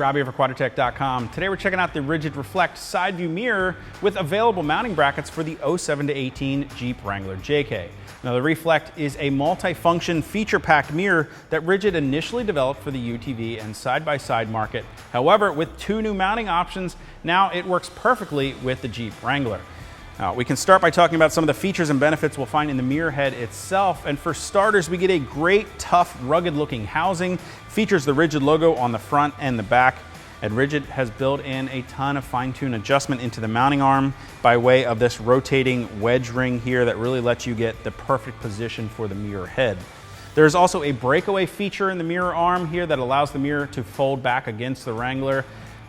Robbie over Quadratec.com. Today we're checking out the Rigid Reflect side view mirror with available mounting brackets for the 07 to 18 Jeep Wrangler JK. Now the Reflect is a multi-function feature-packed mirror that Rigid initially developed for the UTV and side-by-side market. However, with two new mounting options, now it works perfectly with the Jeep Wrangler. Now, we can start by talking about some of the features and benefits we'll find in the mirror head itself. And for starters, we get a great, tough, rugged-looking housing. Features the Rigid logo on the front and the back. And Rigid has built in a ton of fine-tune adjustment into the mounting arm by way of this rotating wedge ring here that really lets you get the perfect position for the mirror head. There's also a breakaway feature in the mirror arm here that allows the mirror to fold back against the Wrangler.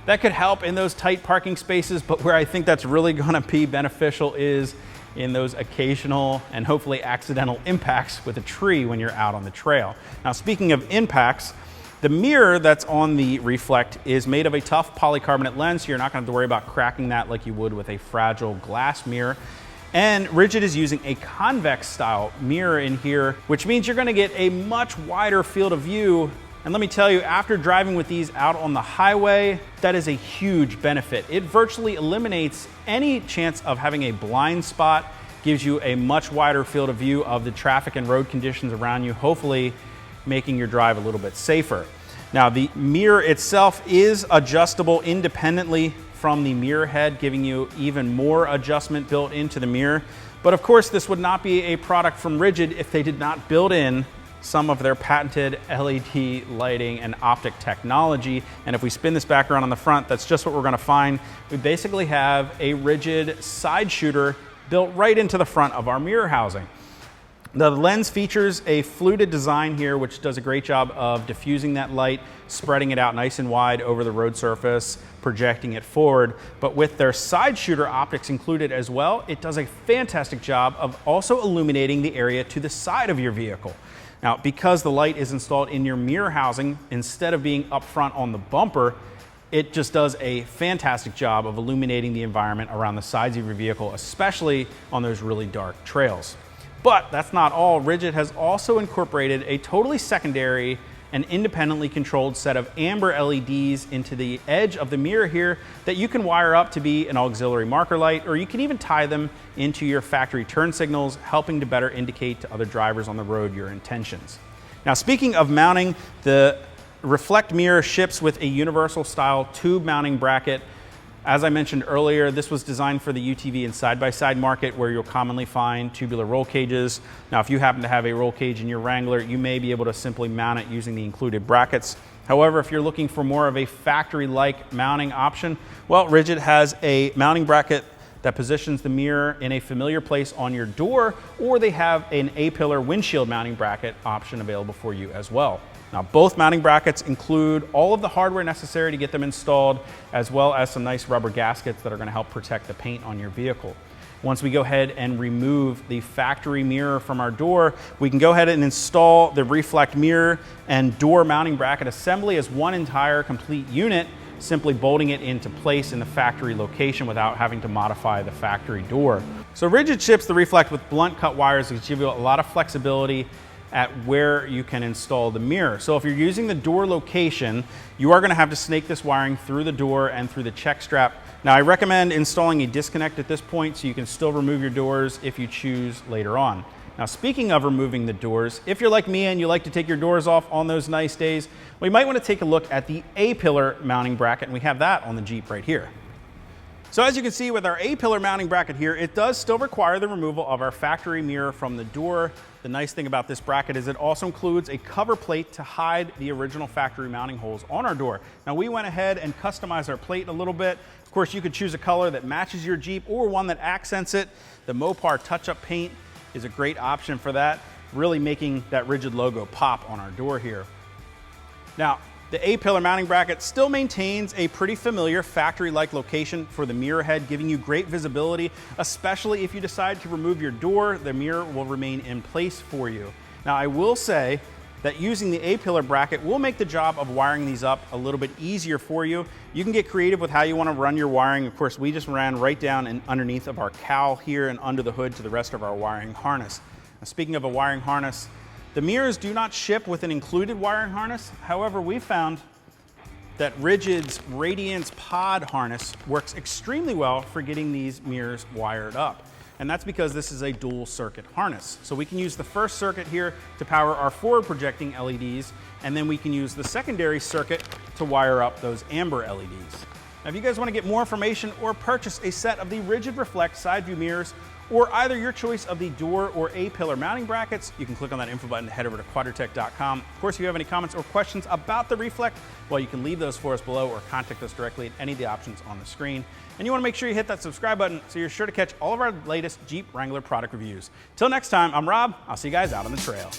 That could help in those tight parking spaces, but where I think that's really gonna be beneficial is in those occasional and hopefully accidental impacts with a tree when you're out on the trail. Now, speaking of impacts, the mirror that's on the Reflect is made of a tough polycarbonate lens, so you're not gonna have to worry about cracking that like you would with a fragile glass mirror. And Rigid is using a convex style mirror in here, which means you're gonna get a much wider field of view. And let me tell you, after driving with these out on the highway, that is a huge benefit. It virtually eliminates any chance of having a blind spot, gives you a much wider field of view of the traffic and road conditions around you, hopefully making your drive a little bit safer. Now, the mirror itself is adjustable independently from the mirror head, giving you even more adjustment built into the mirror. But of course, this would not be a product from Rigid if they did not build in some of their patented LED lighting and optic technology. And if we spin this back around on the front, that's just what we're gonna find. We basically have a Rigid side shooter built right into the front of our mirror housing. The lens features a fluted design here, which does a great job of diffusing that light, spreading it out nice and wide over the road surface, projecting it forward. But with their side shooter optics included as well, it does a fantastic job of also illuminating the area to the side of your vehicle. Now, because the light is installed in your mirror housing, instead of being up front on the bumper, it just does a fantastic job of illuminating the environment around the sides of your vehicle, especially on those really dark trails. But that's not all. Rigid has also incorporated a totally secondary and independently controlled set of amber LEDs into the edge of the mirror here that you can wire up to be an auxiliary marker light, or you can even tie them into your factory turn signals, helping to better indicate to other drivers on the road your intentions. Now, speaking of mounting, the Reflect mirror ships with a universal style tube mounting bracket. As I mentioned earlier, this was designed for the UTV and side-by-side market where you'll commonly find tubular roll cages. Now, if you happen to have a roll cage in your Wrangler, you may be able to simply mount it using the included brackets. However, if you're looking for more of a factory-like mounting option, well, Rigid has a mounting bracket that positions the mirror in a familiar place on your door, or they have an A-pillar windshield mounting bracket option available for you as well. Now, both mounting brackets include all of the hardware necessary to get them installed, as well as some nice rubber gaskets that are going to help protect the paint on your vehicle. Once we go ahead and remove the factory mirror from our door, we can go ahead and install the Reflect mirror and door mounting bracket assembly as one entire complete unit, simply bolting it into place in the factory location without having to modify the factory door. So Rigid ships the Reflect with blunt cut wires, which give you a lot of flexibility at where you can install the mirror. So if you're using the door location, you are going to have to snake this wiring through the door and through the check strap. Now, I recommend installing a disconnect at this point so you can still remove your doors if you choose later on. Now, speaking of removing the doors, if you're like me and you like to take your doors off on those nice days, we might want to take a look at the A-pillar mounting bracket, and we have that on the Jeep right here. So as you can see with our A-pillar mounting bracket here, it does still require the removal of our factory mirror from the door. The nice thing about this bracket is it also includes a cover plate to hide the original factory mounting holes on our door. Now, we went ahead and customized our plate a little bit. Of course, you could choose a color that matches your Jeep or one that accents it. The Mopar touch-up paint is a great option for that, really making that Rigid logo pop on our door here. Now, the A-pillar mounting bracket still maintains a pretty familiar factory-like location for the mirror head, giving you great visibility, especially if you decide to remove your door, the mirror will remain in place for you. Now, I will say that using the A-pillar bracket will make the job of wiring these up a little bit easier for you. You can get creative with how you want to run your wiring. Of course, we just ran right down and underneath of our cowl here and under the hood to the rest of our wiring harness. Now, speaking of a wiring harness, the mirrors do not ship with an included wiring harness. However, we found that Rigid's Radiance Pod harness works extremely well for getting these mirrors wired up. And that's because this is a dual circuit harness. So we can use the first circuit here to power our forward projecting LEDs, and then we can use the secondary circuit to wire up those amber LEDs. Now, if you guys want to get more information or purchase a set of the Rigid Reflect side view mirrors, or either your choice of the door or A-pillar mounting brackets, you can click on that info button to head over to quadratec.com. Of course, if you have any comments or questions about the Reflect, well, you can leave those for us below or contact us directly at any of the options on the screen. And you want to make sure you hit that subscribe button so you're sure to catch all of our latest Jeep Wrangler product reviews. Till next time, I'm Rob. I'll see you guys out on the trail.